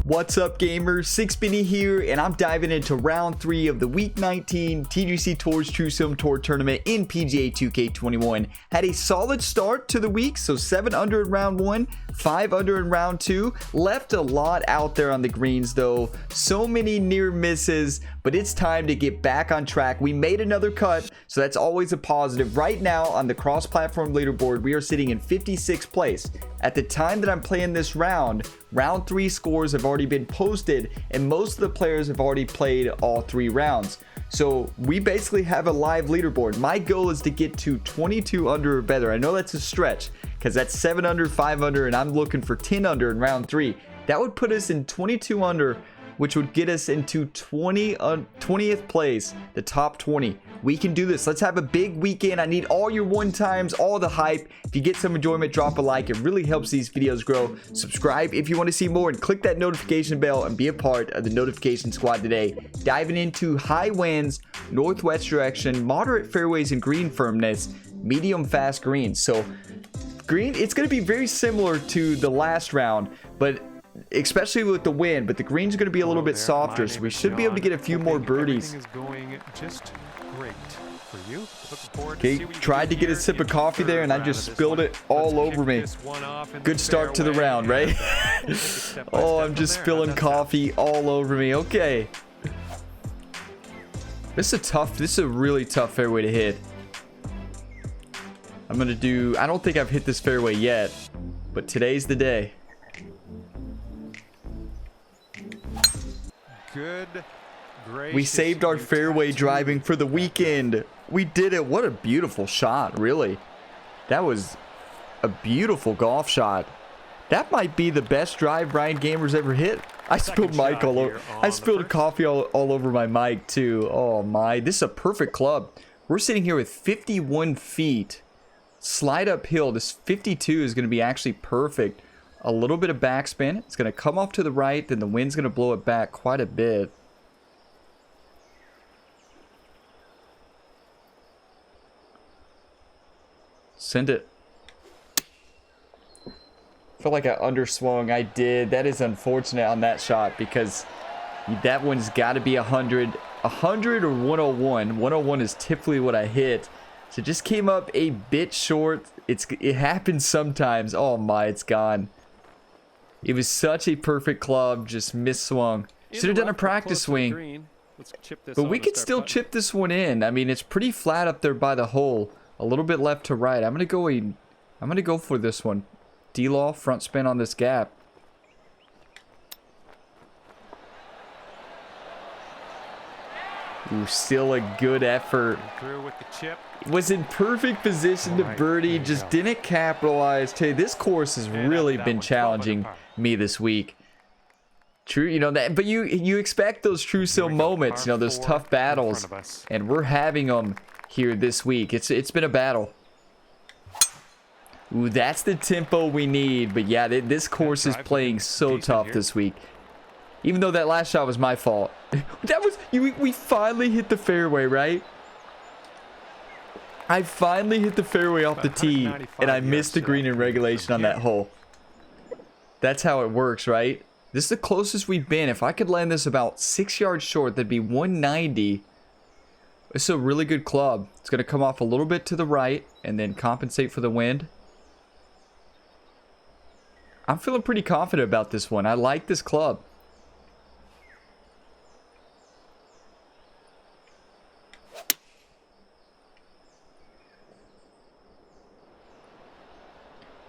What's up, gamers? Sixpenny here, and I'm diving into round 3 of the week 19 TGCTours True Sim Tour tournament in PGA 2K21. Had a solid start to the week, so 7 under in round 1, 5 under in round 2. Left a lot out there on the greens though, so many near misses, but it's time to get back on track. We made another cut, so that's always a positive. Right now on the cross-platform leaderboard, we are sitting in 56th place. At the time that I'm playing this round 3 scores have already been posted, and most of the players have already played all 3 rounds. So we basically have a live leaderboard. My goal is to get to 22 under or better. I know that's a stretch because that's 7 under, 5 under, and I'm looking for 10 under in round 3. That would put us in 22 under, which would get us into 20th place, the top 20. We can do this. Let's have a big weekend. I need all your one times, all the hype. If you get some enjoyment, drop a like. It really helps these videos grow. Subscribe if you want to see more, and click that notification bell and be a part of the notification squad today. Diving into high winds, northwest direction, moderate fairways and green firmness, medium fast greens. So green, it's going to be very similar to the last round, but especially with the wind, but the green's going to be a little bit softer, so we should be able to get a few more birdies. Okay, tried to get a sip of coffee there, and I just spilled it all over me. Good start to the round, right? Oh, I'm just spilling coffee all over me. Okay. This is a really tough fairway to hit. I'm going to do, I don't think I've hit this fairway yet, but today's the day. We saved our fairway driving for the weekend. We did it. What a beautiful shot, really. That was a beautiful golf shot. That might be the best drive Ryan Gamer's ever hit. I spilled mic all over. I spilled coffee all over my mic too. Oh my, this is a perfect club. We're sitting here with 51 feet. Slide uphill. This 52 is going to be actually perfect. A little bit of backspin. It's going to come off to the right, then the wind's going to blow it back quite a bit. Send it. Felt like I underswung. I did. That is unfortunate on that shot because that one's got to be 100. 100 or 101. 101 is typically what I hit. So it just came up a bit short. It happens sometimes. Oh my, it's gone. It was such a perfect club, just misswung. Should have done a practice swing. But we could still chip this one in. I mean, it's pretty flat up there by the hole. A little bit left to right. I'm gonna go for this one. D-Law, front spin on this gap. Ooh, still a good effort. Was in perfect position to birdie, just didn't capitalize. Hey, this course has really been challenging me this week. True, you know that, but you expect those true sim moments, you know, those tough battles, and we're having them here this week. It's been a battle. Ooh, that's the tempo we need. But yeah, this course is playing so tough this week. Even though that last shot was my fault. That was we finally hit the fairway, right? I finally hit the fairway off the tee, and I missed the green in regulation on that hole. That's how it works, right? This is the closest we've been. If I could land this about 6 yards short, that'd be 190. It's a really good club. It's going to come off a little bit to the right and then compensate for the wind. I'm feeling pretty confident about this one. I like this club.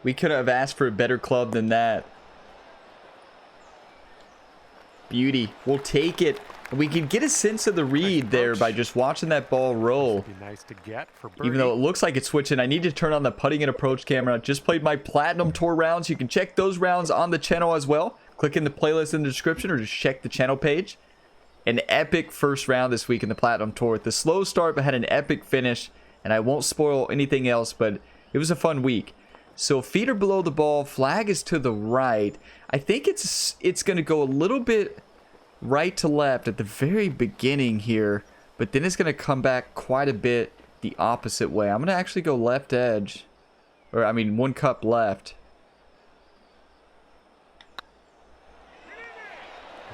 We could have asked for a better club than that. Beauty. We'll take it. We can get a sense of the read there by just watching that ball roll. Even though it looks like it's switching, I need to turn on the putting and approach camera. Just played my Platinum Tour rounds. You can check those rounds on the channel as well. Click in the playlist in the description or just check the channel page. An epic first round this week in the Platinum Tour. With the slow start but had an epic finish. And I won't spoil anything else, but it was a fun week. So feet are below the ball. Flag is to the right. I think it's going to go a little bit right to left at the very beginning here, but then it's going to come back quite a bit the opposite way. I'm going to actually go left edge. Or, I mean, 1 cup left.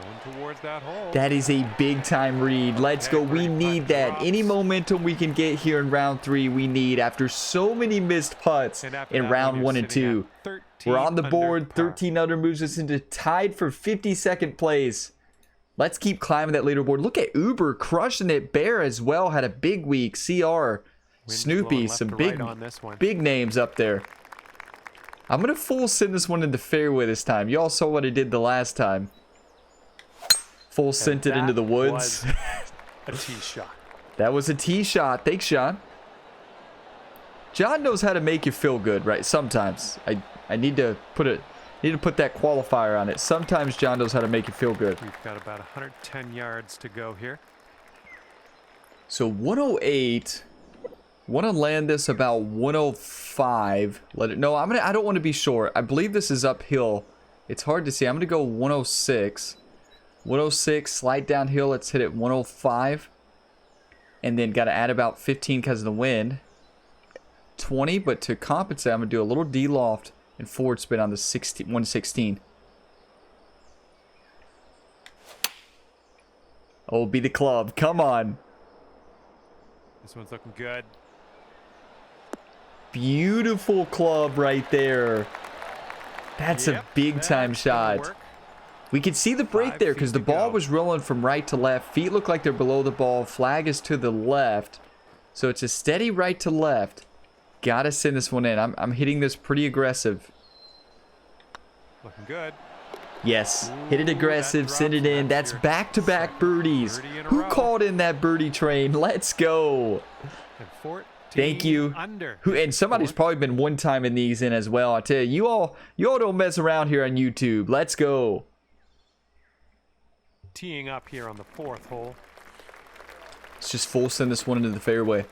Going towards that hole. That is a big-time read. Let's go. We need that. Any momentum we can get here in round 3, we need. After so many missed putts in round 1 and 2. We're on the board. 13 under moves us into tied for 52nd place. Let's keep climbing that leaderboard. Look at Uber crushing it. Bear as well had a big week. CR, Snoopy, some big names up there. I'm going to full send this one in the fairway this time. You all saw what I did the last time. Full sent it into the woods. A tee shot. That was a tee shot. Thanks, John. John knows how to make you feel good, right? Sometimes. I need to put that qualifier on it. Sometimes John knows how to make you feel good. We've got about 110 yards to go here. So 108. Want to land this about 105. No, I don't want to be short. I believe this is uphill. It's hard to see. I'm going to go 106. 106, slide downhill. Let's hit it 105. And then got to add about 15 because of the wind. 20, but to compensate, I'm going to do a little D-loft and forward spin on the 116. Oh, be the club. Come on. This one's looking good. Beautiful club right there. That's a big-time shot. We can see the break there because the ball was rolling from right to left. Feet look like they're below the ball. Flag is to the left. So it's a steady right to left. Gotta send this one in. I'm hitting this pretty aggressive. Looking good. Yes. Hit it aggressive. Send it in. That's back-to-back birdies. Who called in that birdie train? Let's go. Thank you. And somebody's probably been one time in these in as well. I tell you, you all don't mess around here on YouTube. Let's go. Teeing up here on the 4th hole. Let's just full send this one into the fairway.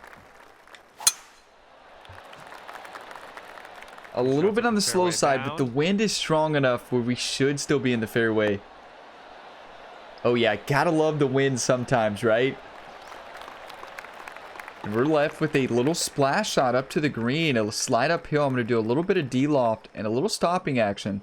A little bit on the slow side, but the wind is strong enough where we should still be in the fairway. Oh yeah, gotta love the wind sometimes, right? And we're left with a little splash shot up to the green. A slide uphill. I'm going to do a little bit of D-loft and a little stopping action.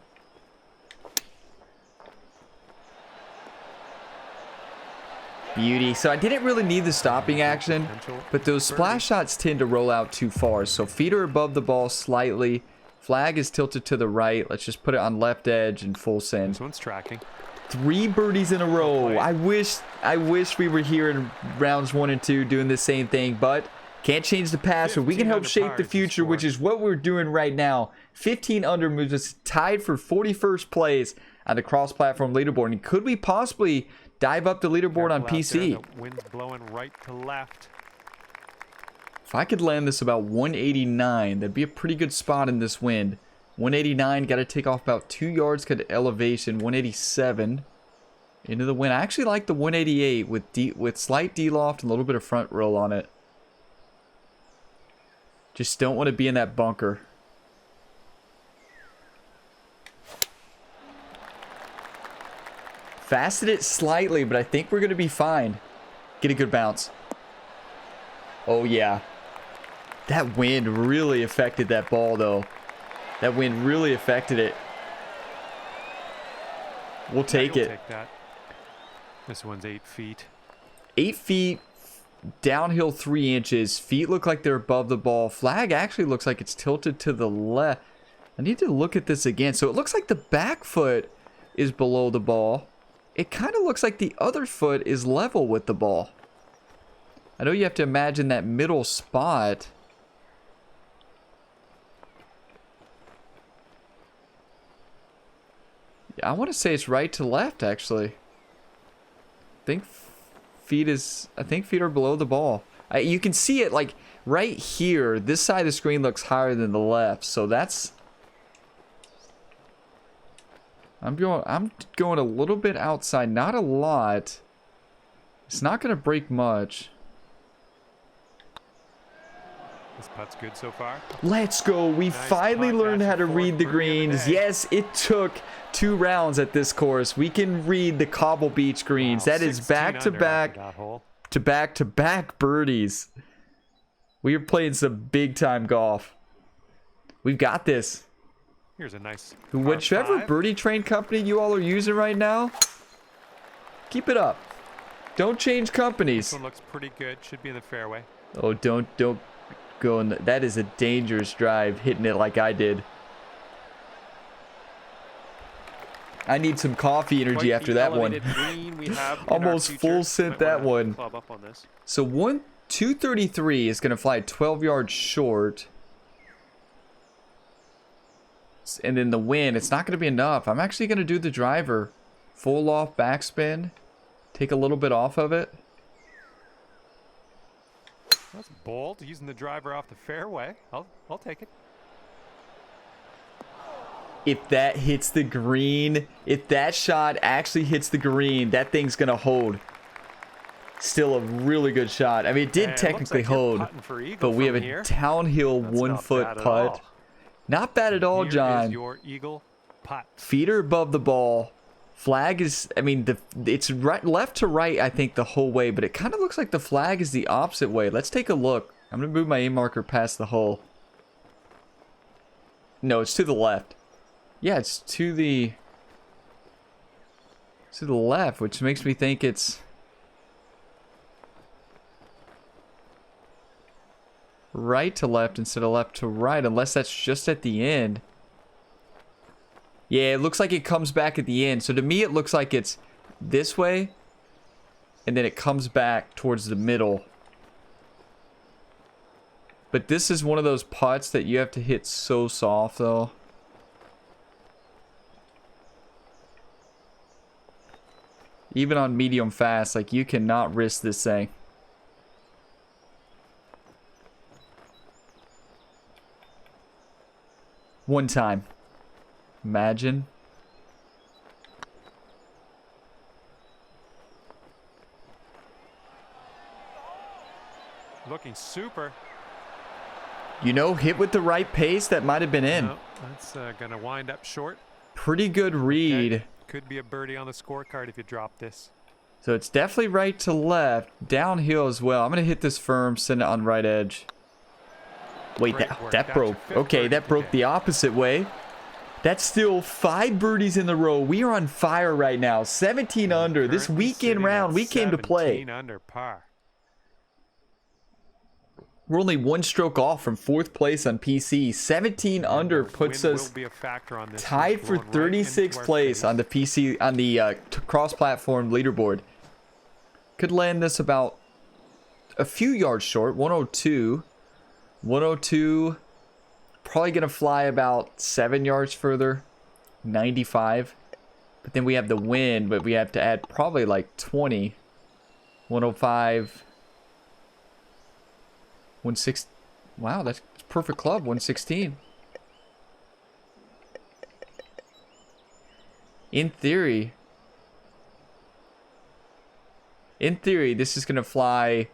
Beauty. So I didn't really need the stopping action, but those splash shots tend to roll out too far. So feet are above the ball slightly. Flag is tilted to the right. Let's just put it on left edge and full send. This one's tracking. 3 birdies in a row. I wish we were here in rounds 1 and 2 doing the same thing, but can't change the past, so we can help shape the future, which is what we're doing right now. 15 under moves us tied for 41st place on the cross-platform leaderboard. And could we possibly dive up the leaderboard on PC? The wind's blowing right to left. If I could land this about 189, that'd be a pretty good spot in this wind. 189, got to take off about 2 yards because of elevation. 187 into the wind. I actually like the 188 with slight D-loft and a little bit of front roll on it. Just don't want to be in that bunker. Fasted it slightly, but I think we're going to be fine. Get a good bounce. Oh, yeah. That wind really affected that ball, though. That wind really affected it. We'll take it. Take that. This one's 8 feet. 8 feet, downhill 3 inches. Feet look like they're above the ball. Flag actually looks like it's tilted to the left. I need to look at this again. So it looks like the back foot is below the ball. It kind of looks like the other foot is level with the ball. I know you have to imagine that middle spot. I want to say it's right to left, actually. I think feet are below the ball. You can see it like right here. This side of the screen looks higher than the left, so that's. I'm going a little bit outside, not a lot. It's not going to break much. This putt's good so far. Let's go. We finally learned how to read the greens. Yes, it took 2 rounds at this course. We can read the Pbl Beach greens. That is back-to-back birdies. We are playing some big-time golf. We've got this. Here's a nice Whichever par 5. birdie train company you all are using right now, keep it up. Don't change companies. This one looks pretty good. Should be in the fairway. Oh, don't go in. That is a dangerous drive, hitting it like I did. I need some coffee energy Quite after the that one. elevated green we have in Almost our full feature. sent Might that wanna one. club up on this. So 233 is going to fly 12 yards short. And then the wind, it's not going to be enough. I'm actually going to do the driver. Full off backspin. Take a little bit off of it. That's bold, using the driver off the fairway. I'll take it. If that hits the green, if that shot actually hits the green, that thing's going to hold. Still a really good shot. I mean, it did technically hold, but we have a downhill 1 foot putt. Not bad at all, John. Is your eagle putt. Feeder above the ball. Flag is, I mean, it's right, left to right, I think, the whole way, but it kind of looks like the flag is the opposite way. Let's take a look. I'm going to move my aim marker past the hole. No, it's to the left. Yeah, it's to the left, which makes me think it's right to left instead of left to right, unless that's just at the end. Yeah, it looks like it comes back at the end. So to me, it looks like it's this way, and then it comes back towards the middle. But this is one of those putts that you have to hit so soft, though. Even on medium fast, like, you cannot risk this thing. One time. Imagine. Looking super. You know, hit with the right pace, that might have been in. No, that's going to wind up short. Pretty good read. Okay. Could be a birdie on the scorecard if you drop this. So it's definitely right to left. Downhill as well. I'm going to hit this firm, send it on right edge. Wait, that broke. Okay, that broke the opposite way. That's still 5 birdies in the row. We are on fire right now. 17 under. This weekend round, we came to play. 17 under par. We're only 1 stroke off from 4th place on PC. 17 under puts us tied for 36th place on the PC, on the cross-platform leaderboard. Could land this about a few yards short. 102. 102. Probably going to fly about 7 yards further. 95. But then we have the wind, but we have to add probably like 20. 105. 116. Wow, that's perfect club. 116. In theory, this is going to fly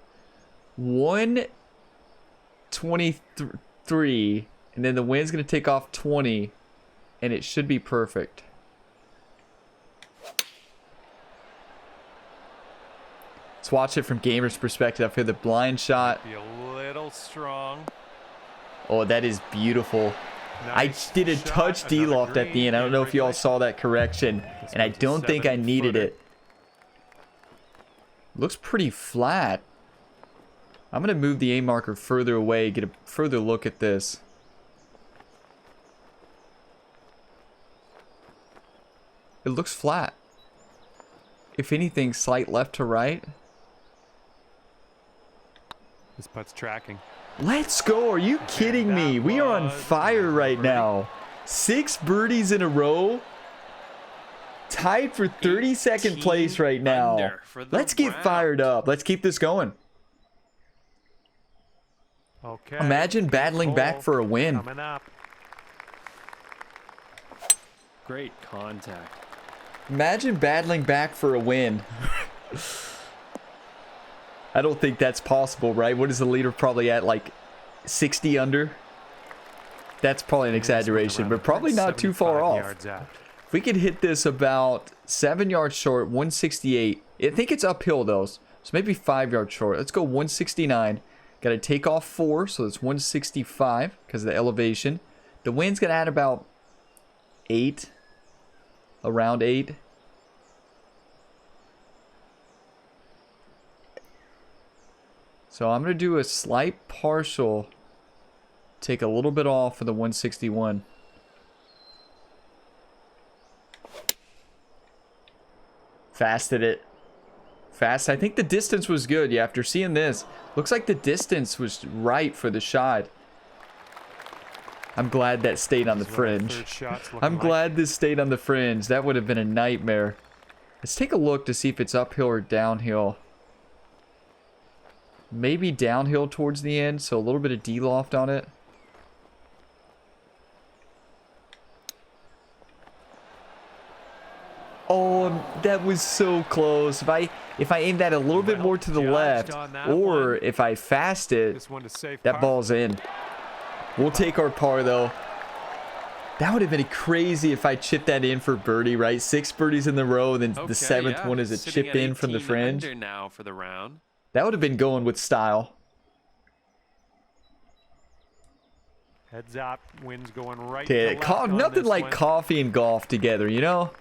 123, and then the wind's going to take off 20, and it should be perfect. Let's watch it from gamer's perspective. I feel the blind shot. Be a little strong. Oh, that is beautiful. Nice I did a shot, touch D-loft at the end. I don't know if you all regulation. saw that correction, and I don't think I needed it. Looks pretty flat. I'm going to move the aim marker further away, get a further look at this. It looks flat. If anything, slight left to right. This putt's tracking. Let's go. Are you kidding me? We are on fire right now. 6 birdies in a row. Tied for 32nd place right now. Let's get fired up. Let's keep this going. Okay. Imagine battling back for a win. Coming up. Great contact. Imagine battling back for a win. I don't think that's possible, right? What is the leader probably at, like 60 under? That's probably an exaggeration, but probably not too far off. If we could hit this about 7 yards short, 168. I think it's uphill though, so maybe 5 yards short. Let's go 169. Got to take off 4, so it's 165 because of the elevation. The wind's going to add about 8. Around 8. So I'm going to do a slight partial. Take a little bit off for the 161. Fasted it. Fast. I think the distance was good. Yeah, after seeing this, looks like the distance was right for the shot. I'm glad that stayed on the fringe. I'm glad this stayed on the fringe. That would have been a nightmare. Let's take a look to see if it's uphill or downhill. Maybe downhill towards the end, so a little bit of D-loft on it. Oh, that was so close. If I aim that a little bit more to the left, or if I fast it, that ball's in. We'll take our par, though. That would have been crazy if I chipped that in for birdie, right? 6 birdies in the row, then the 7th one is a chip in from the fringe. Now for the round. That would have been going with style. Heads up, wind's going right. Yeah, nothing like coffee and golf together, you know?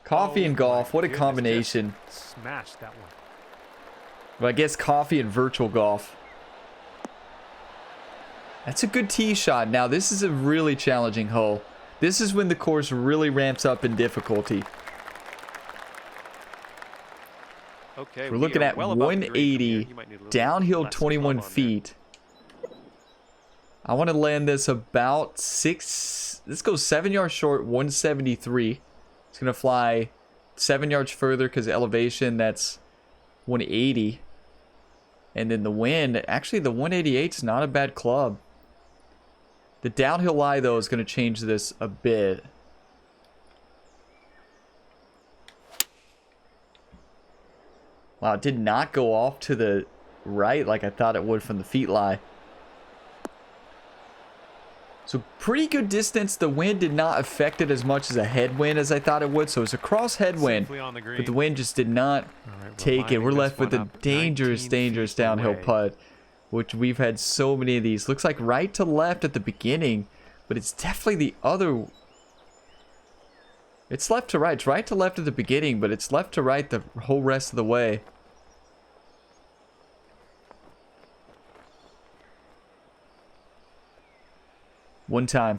Coffee and golf, what a combination. Smash that one. Well, I guess coffee and virtual golf. That's a good tee shot. Now, this is a really challenging hole. This is when the course really ramps up in difficulty. Okay, we're looking at 180, downhill 21 feet. I want to land this about 6. Let's go 7 yards short, 173. It's going to fly 7 yards further because elevation, that's 180. And then the wind, actually the 188 is not a bad club. The downhill lie, though, is going to change this a bit. Wow, it did not go off to the right like I thought it would from the feet lie. So pretty good distance. The wind did not affect it as much as a headwind as I thought it would. So it's a cross headwind, but the wind just did not take it. We're left with a dangerous downhill putt, which we've had so many of these. Looks like right to left at the beginning, but it's definitely the other. It's left to right. It's right to left at the beginning, but it's left to right the whole rest of the way. One time.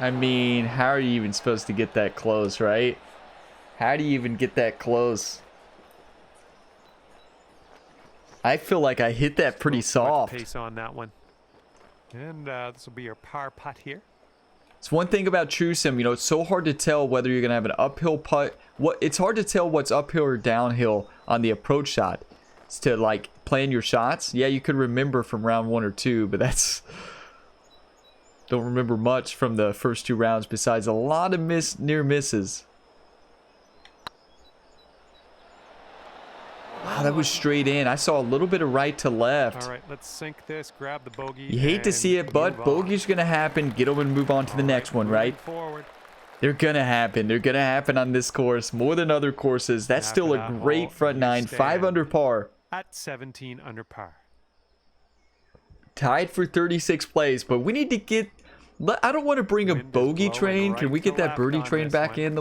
I mean, how are you even supposed to get that close, right? How do you even get that close? I feel like I hit that pretty soft. Pace on that one. And this will be your par putt here. It's one thing about TrueSim, you know, it's so hard to tell whether you're going to have an uphill putt. It's hard to tell what's uphill or downhill on the approach shot. It's to, like, plan your shots. Yeah, you could remember from round 1 or 2, but that's... Don't remember much from the first 2 rounds besides a lot of near misses. Wow, that was straight in. I saw a little bit of right to left. All right, let's sink this, grab the bogey. You hate to see it, but bogey's going to happen. Get over and move on to the next one, right? Forward. They're going to happen. They're going to happen on this course more than other courses. That's still a great front 9. 5 under par. At 17 under par. Tied for 36 plays, but we need to get... I don't want to bring a bogey train. Can we get that birdie train back in?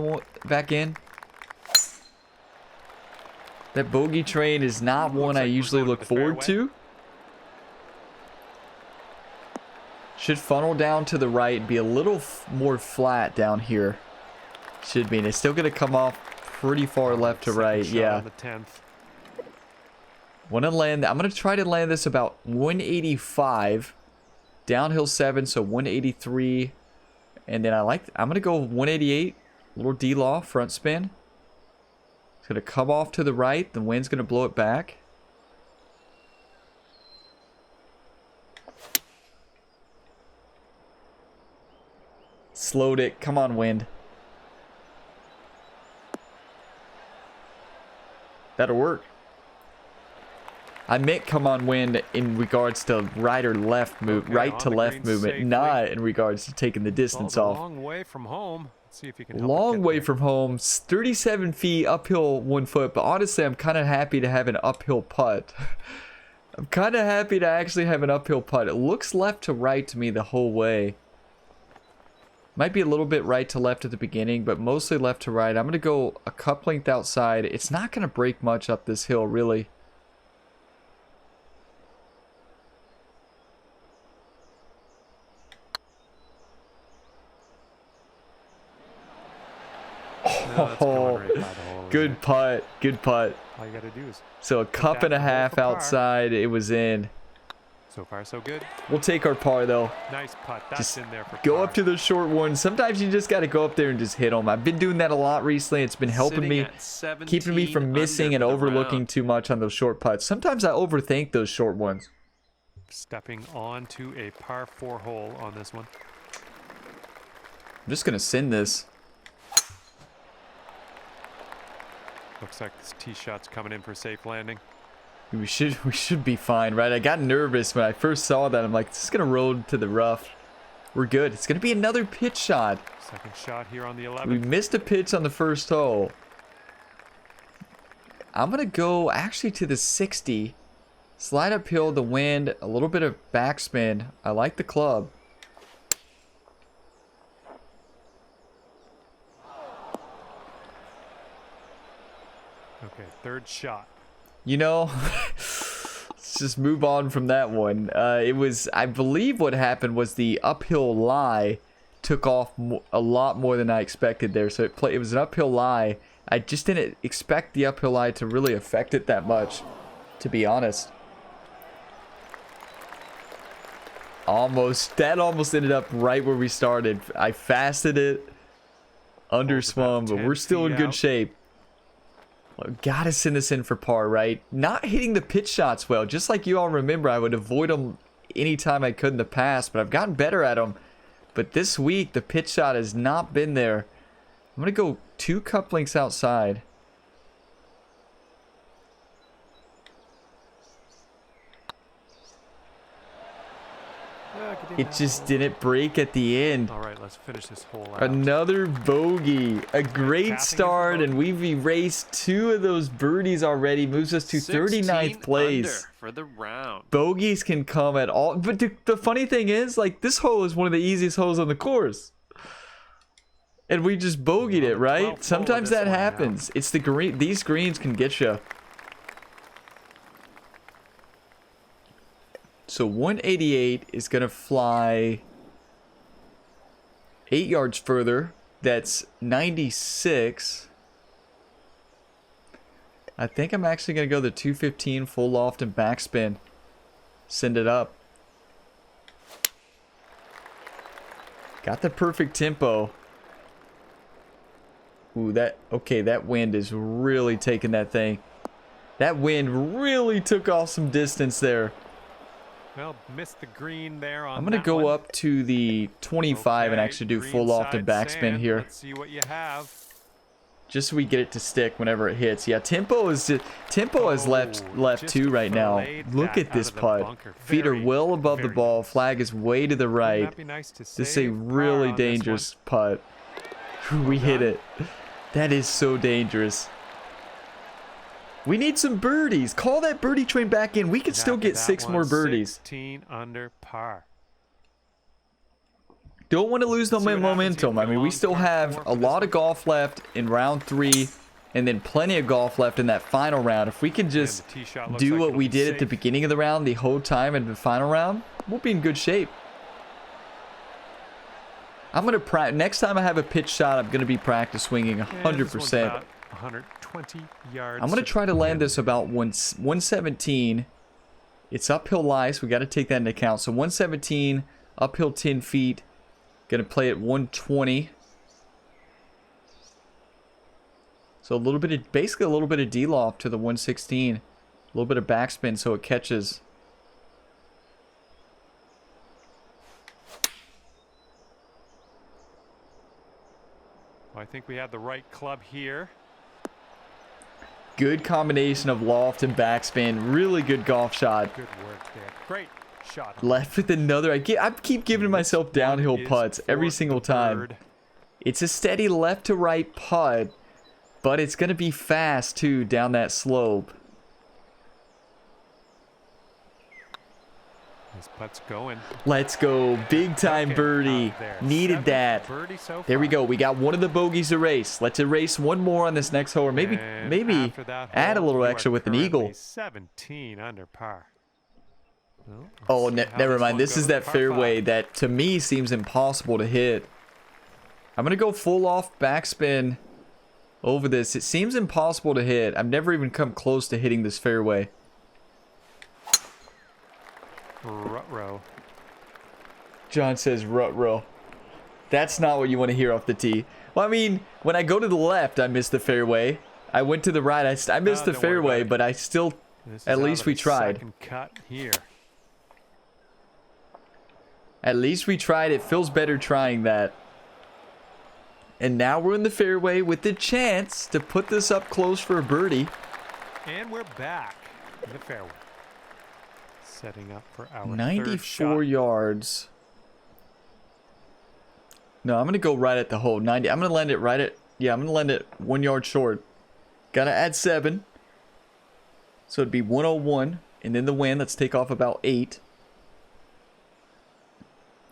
That bogey train is not one I usually look forward to. Should funnel down to the right and be a little more flat down here. Should be. And it's still going to come off pretty far left to right. Yeah. Want to land. I'm going to try to land this about 185. Downhill 7, so 183. And then I'm going to go 188. Little D-law, front spin. It's going to come off to the right. The wind's going to blow it back. Slowed it. Come on, wind. That'll work. I meant come on wind in regards to right or left move, right to left movement, not in regards to taking the distance off. A long way from home. See if you can help it Long get way there. from home. 37 feet, uphill 1 foot. But honestly, I'm kind of happy to have an uphill putt. I'm kind of happy to actually have an uphill putt. It looks left to right to me the whole way. Might be a little bit right to left at the beginning, but mostly left to right. I'm going to go a cup length outside. It's not going to break much up this hill, really. No, that's going right by the hole, Good isn't it? putt. Good putt. All you got to do is. So a cup that and a in the hole half for par. outside. It was in. So far, so good. We'll take our par, though. Nice putt. That's Just in there for go par. up to the short ones. Sometimes you just got to go up there and just hit them. I've been doing that a lot recently. It's been helping Sitting me, at 17 keeping me from missing and under for the overlooking round. too much on those short putts. Sometimes I overthink those short ones. Stepping onto a par 4 hole on this one. I'm just going to send this. Looks like this tee shot's coming in for safe landing. We should be fine, right? I got nervous when I first saw that. I'm like, this is going to roll to the rough. We're good. It's going to be another pitch shot. Second shot here on the We 11th. missed a pitch on the first hole. I'm going to go actually to the 60. Slide uphill, the wind, a little bit of backspin. I like the club. Okay, third shot. You know, let's just move on from that one. It was, I believe what happened was the uphill lie took off a lot more than I expected there. So it was an uphill lie. I just didn't expect the uphill lie to really affect it that much, to be honest. That almost ended up right where we started. I fasted it, underswung, but 10 we're still in feet good out. shape. Gotta send this in for par, right? Not hitting the pitch shots well. Just like you all remember, I would avoid them anytime I could in the past, but I've gotten better at them. But this week, the pitch shot has not been there. I'm gonna go 2 cup lengths outside. It just didn't break at the end. All right, let's finish this hole out. Another bogey. A great Tapping start, into and we've erased 2 of those birdies already. Moves us to 16 39th place. under for the round. Bogeys can come at all. But the funny thing is, like, this hole is one of the easiest holes on the course. And we just bogeyed it, the 12th hole right? of Sometimes this that one now. happens. It's the green. These greens can get you. So 188 is going to fly 8 yards further. That's 96. I think I'm actually going to go the 215 full loft and backspin. Send it up. Got the perfect tempo. Ooh, that wind is really taking that thing. That wind really took off some distance there. Well, missed the green there on I'm going to that go one. up to the 25 and Okay, actually do full loft and greenside backspin sand. here. Let's see what you have. Just so we get it to stick whenever it hits. Yeah, tempo is left just too right now. filleted Look that at this out of the putt. bunker. Feet are Very, well above the very ball. nice. Flag is way to the Wouldn't right. that be nice to This is a save par really on this dangerous putt. We hit done. it. That is so dangerous. We need some birdies. Call that birdie train back in. We could And still after get that 6 one, more birdies. 16 under par. Don't want to lose the See what happens momentum. here I for mean, we long still par have four a for this lot one. of golf left in round 3, and then plenty of golf left in that final round. If we can just the tee shot looks do like what it'll we be did at the safe. beginning of the round, the whole time in the final round, we'll be in good shape. I'm gonna next time I have a pitch shot, I'm gonna be practice swinging And this one's 100%. about 120 yards. I'm gonna to try to land pin. this about 117. It's uphill lie, so we got to take that into account. So 117, uphill 10 feet. Gonna play at 120. So basically a little bit of D-loft to the 116. A little bit of backspin so it catches. Well, I think we have the right club here. Good combination of loft and backspin. Really good golf shot. Good work there. Great shot. Left with another. I keep giving myself downhill Is putts every for single the time. bird. It's a steady left to right putt, but it's going to be fast too down that slope. This putt's going. Let's go. Big time birdie. Needed that. There we go. We got one of the bogeys erased. Let's erase one more on this next hole, or maybe add a little extra with an eagle. 17 under par. Well, Oh, never mind. This is that fairway that to me seems impossible to hit. I'm going to go full off backspin over this. It seems impossible to hit. I've never even come close to hitting this fairway. Rut-row. John says rut-row. That's not what you want to hear off the tee. Well, I mean, when I go to the left, I miss the fairway. I went to the right. I missed the fairway, but I still... At least we tried. Second cut here. At least we tried. It feels better trying that. And now we're in the fairway with the chance to put this up close for a birdie. And we're back in the fairway. Setting up for our 94 yards. No, I'm going to go right at the hole. 90. I'm going to land it right at... Yeah, I'm going to land it 1 yard short. Got to add 7. So it'd be 101. And then the wind. Let's take off about 8.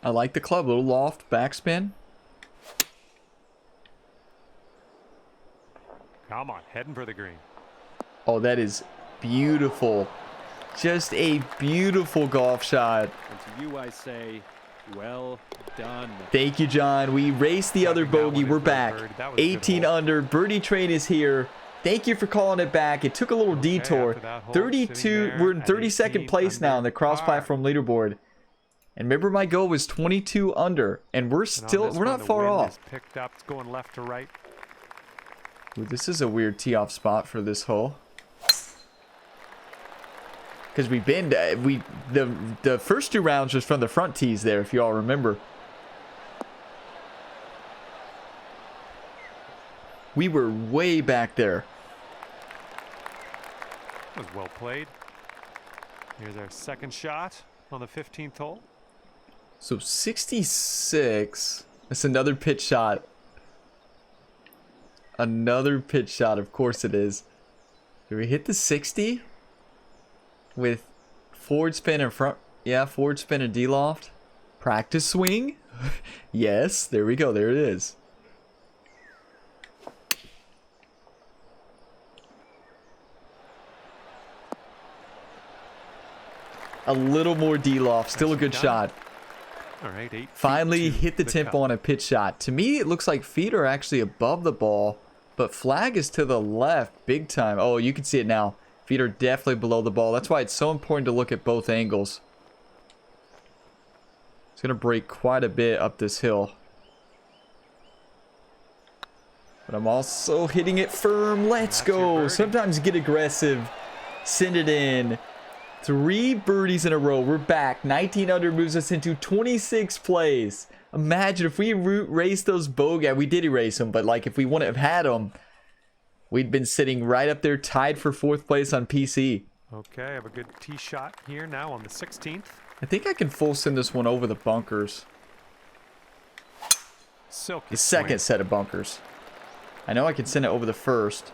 I like the club. Little loft, backspin. Come on, heading for the green. Oh, that is beautiful. Just a beautiful golf shot. And to you I say, well done. Thank you, John. We raced the other bogey. We're back. 18 under. Birdie train is here. Thank you for calling it back. It took a little detour. 32. We're in 32nd place now on the cross-platform leaderboard. And remember, my goal was 22 under, and we're not far off. Picked up. It's going left to right. Ooh, this is a weird tee-off spot for this hole. Because we've been the first 2 rounds was from the front tees there, if you all remember. We were way back there. That was well played. Here's our second shot on the 15th hole. So 66. That's another pitch shot. Another pitch shot, of course it is. Did we hit the 60? With forward spin and front... Yeah, forward spin and D-loft. Practice swing? Yes, there we go. There it is. A little more D-loft. Still a good shot. All right, 8 Finally hit the tempo on a pitch shot. To me, it looks like feet are actually above the ball, but flag is to the left big time. Oh, you can see it now. Feet are definitely below the ball. That's why it's so important to look at both angles. It's going to break quite a bit up this hill. But I'm also hitting it firm. Let's go. Sometimes get aggressive. Send it in. 3 birdies in a row. We're back. 19 under moves us into 26th place. Imagine if we erased those bogey. We did erase them, but like if we wouldn't have had them, we'd been sitting right up there tied for 4th place on PC. Okay, I have a good tee shot here now on the 16th. I think I can full send this one over the bunkers. Silky The second set of bunkers. I know I can send it over the first.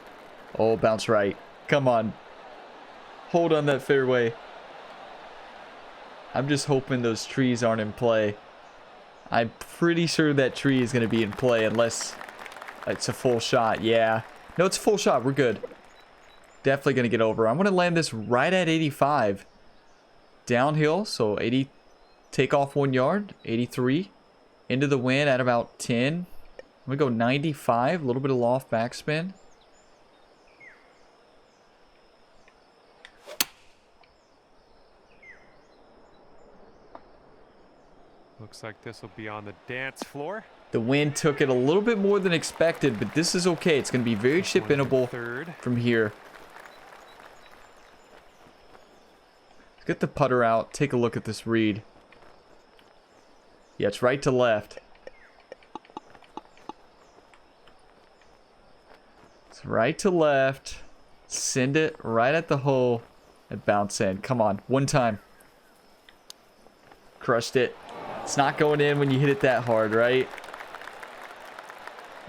Oh, bounce right. Come on. Hold on that fairway. I'm just hoping those trees aren't in play. I'm pretty sure that tree is going to be in play unless it's a full shot. Yeah. No, it's a full shot. We're good. Definitely going to get over. I'm going to land this right at 85. Downhill. So 80. Take off 1 yard. 83. Into the wind at about 10. I'm going to go 95. A little bit of loft backspin. Looks like this will be on the dance floor. The wind took it a little bit more than expected, but this is okay. It's going to be very chip-inable from here. Let's get the putter out. Take a look at this read. Yeah, it's right to left. It's right to left. Send it right at the hole and bounce in. Come on, one time. Crushed it. It's not going in when you hit it that hard, right?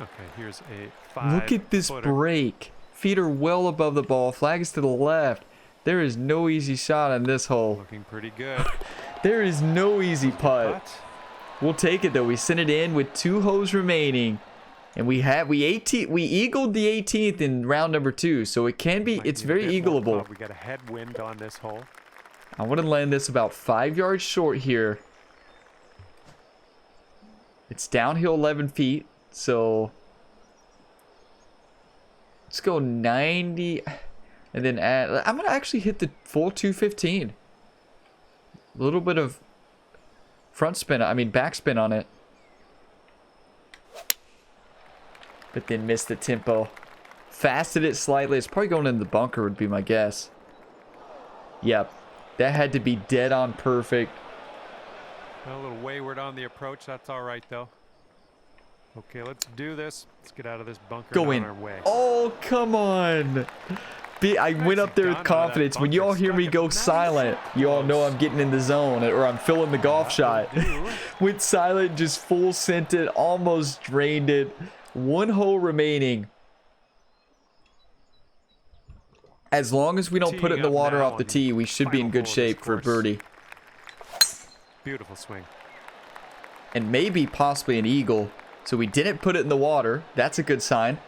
Okay, here's a 5. Look at this break. Feet are well above the ball. Flag is to the left. There is no easy shot on this hole. Looking pretty good. There is no easy putt. We'll take it though. We sent it in with 2 holes remaining. And we eagled the 18th in round number 2, so it can be, it's very eagleable. We got a headwind on this hole. I want to land this about 5 yards short here. It's downhill 11 feet, so let's go 90, and then I'm gonna actually hit the full 215. A little bit of backspin on it. But then missed the tempo. Fasted it slightly. It's probably going in the bunker would be my guess. Yep. That had to be dead on perfect. A little wayward on the approach. That's all right, though. Okay, let's do this. Let's get out of this bunker. Go in. Our way. Oh, come on. I went up there with confidence. When you all hear me go silent, you all know I'm getting in the zone or I'm filling the golf shot. Went silent, just full sent it, almost drained it. 1 hole remaining. As long as we don't put it in the water off the tee, we should be in good shape for birdie. Beautiful swing. And maybe possibly an eagle. So we didn't put it in the water. That's a good sign.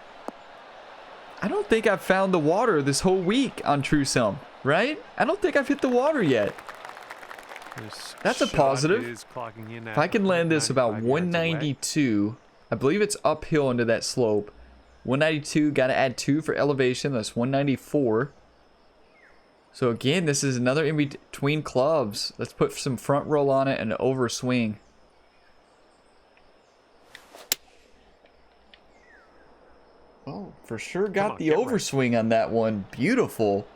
I don't think I've found the water this whole week on TrueSum, right? I don't think I've hit the water yet. That's a positive. If I can land this about 192, I believe it's uphill into that slope. 192, got to add 2 for elevation. That's 194. So again, this is another in between clubs. Let's put some front roll on it and over swing. Oh, for sure got the overswing on that one. Beautiful.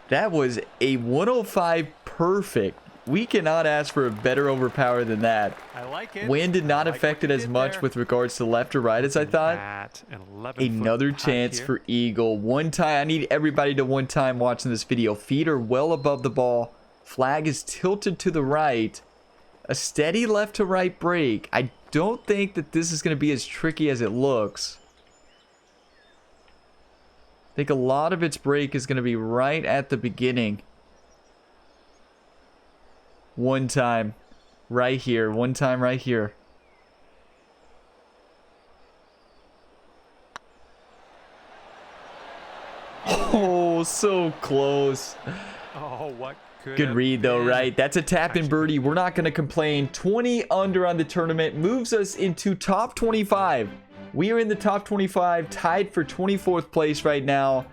That was a 105 perfect. We cannot ask for a better overpower than that. I like it. Wind did not affect it as much with regards to left or right as I thought. Another chance for eagle. One time. I need everybody to one time watching this video. Feet are well above the ball. Flag is tilted to the right. A steady left to right break. I don't think that this is going to be as tricky as it looks. I think a lot of its break is going to be right at the beginning. One time right here. One time right here. Oh, so close. Oh, what good read though, right? That's a tap-in birdie. We're not going to complain. 20 under on the tournament moves us into top 25. We are in the top 25, tied for 24th place right now.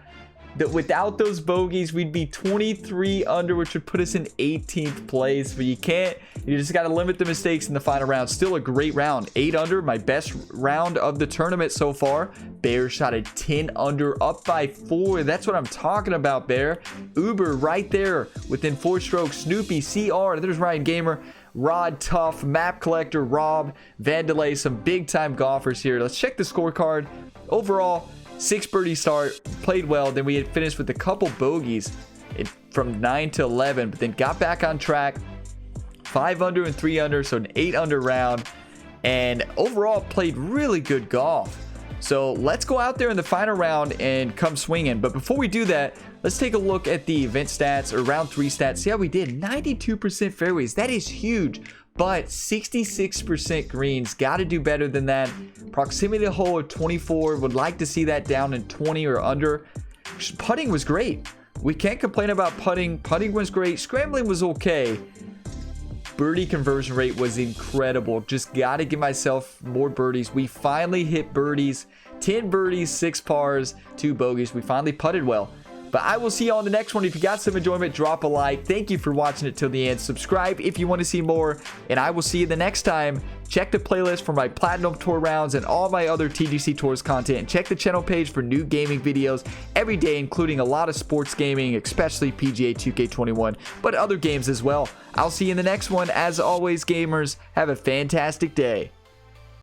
Without those bogeys, we'd be 23 under, which would put us in 18th place. But you just got to limit the mistakes in the final round. Still a great round. 8 under, my best round of the tournament so far. Bear shot at 10 under, up by 4. That's what I'm talking about, Bear. Uber right there within 4 strokes. Snoopy, CR, there's Ryan Gamer. Rod, Tough, Map Collector, Rob, Vandelay, some big-time golfers here. Let's check the scorecard. Overall, 6 birdie start, played well. Then we had finished with a couple bogeys from 9 to 11, but then got back on track. 5 under and 3 under, so an 8 under round. And overall, played really good golf. So let's go out there in the final round and come swinging. But before we do that, let's take a look at the event stats or round 3 stats. See how we did. 92% fairways. That is huge. But 66% greens. Got to do better than that. Proximity to hole of 24. Would like to see that down in 20 or under. Putting was great. We can't complain about putting. Putting was great. Scrambling was okay. Birdie conversion rate was incredible. Just got to give myself more birdies. We finally hit birdies. 10 birdies, 6 pars, 2 bogeys. We finally putted well. But I will see you on the next one. If you got some enjoyment, drop a like. Thank you for watching it till the end. Subscribe if you want to see more. And I will see you the next time. Check the playlist for my Platinum Tour rounds and all my other TGC Tours content. And check the channel page for new gaming videos every day, including a lot of sports gaming, especially PGA 2K21, but other games as well. I'll see you in the next one. As always, gamers, have a fantastic day.